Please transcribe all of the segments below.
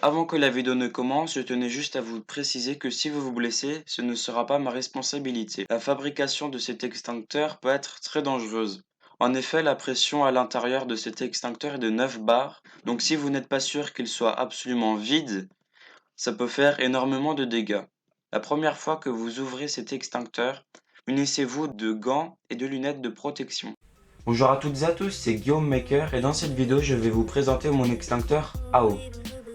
Avant que la vidéo ne commence, je tenais juste à vous préciser que si vous vous blessez, ce ne sera pas ma responsabilité. La fabrication de cet extincteur peut être très dangereuse. En effet, la pression à l'intérieur de cet extincteur est de 9 bars, donc si vous n'êtes pas sûr qu'il soit absolument vide, ça peut faire énormément de dégâts. La première fois que vous ouvrez cet extincteur, munissez-vous de gants et de lunettes de protection. Bonjour à toutes et à tous, c'est Guillaume Maker et dans cette vidéo je vais vous présenter mon extincteur AO.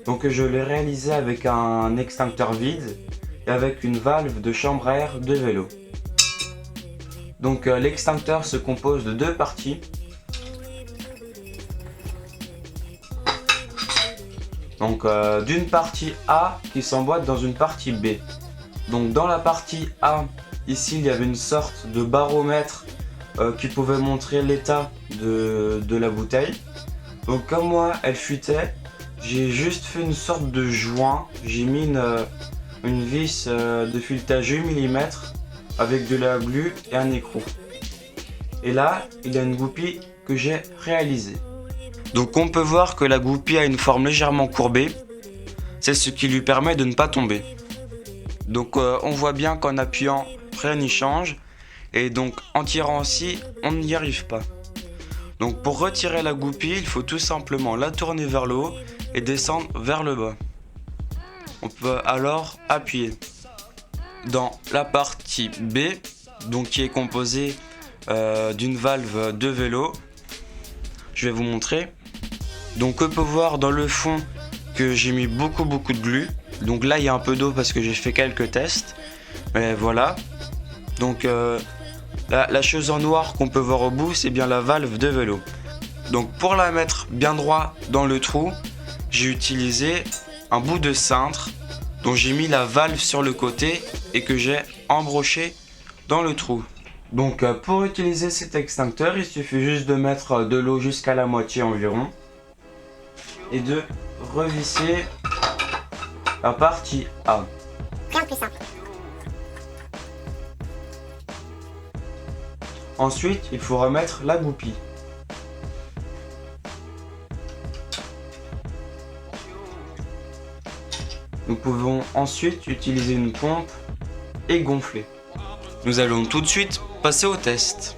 Donc je l'ai réalisé avec un extincteur vide et avec une valve de chambre à air de vélo. Donc l'extincteur se compose de deux parties. Donc d'une partie A qui s'emboîte dans une partie B. Donc dans la partie A, ici il y avait une sorte de baromètre qui pouvait montrer l'état de la bouteille. Donc comme moi elle fuitait, j'ai juste fait une sorte de joint, j'ai mis une vis de filetage 8 mm avec de la glu et un écrou. Et là, il y a une goupille que j'ai réalisée. Donc on peut voir que la goupille a une forme légèrement courbée, c'est ce qui lui permet de ne pas tomber. Donc on voit bien qu'en appuyant, rien n'y change, et donc en tirant aussi, on n'y arrive pas. Donc pour retirer la goupille, il faut tout simplement la tourner vers le haut et descendre vers le bas. On peut alors appuyer dans la partie B, donc qui est composée d'une valve de vélo. Je vais vous montrer. Donc on peut voir dans le fond que j'ai mis beaucoup de glu. Donc là il y a un peu d'eau parce que j'ai fait quelques tests. Mais voilà. Donc la chose en noir qu'on peut voir au bout, c'est bien la valve de vélo. Donc pour la mettre bien droit dans le trou, j'ai utilisé un bout de cintre dont j'ai mis la valve sur le côté et que j'ai embroché dans le trou. Donc pour utiliser cet extincteur, il suffit juste de mettre de l'eau jusqu'à la moitié environ et de revisser la partie A. Rien de plus simple. Ensuite, il faut remettre la goupille. Nous pouvons ensuite utiliser une pompe et gonfler. Nous allons tout de suite passer au test.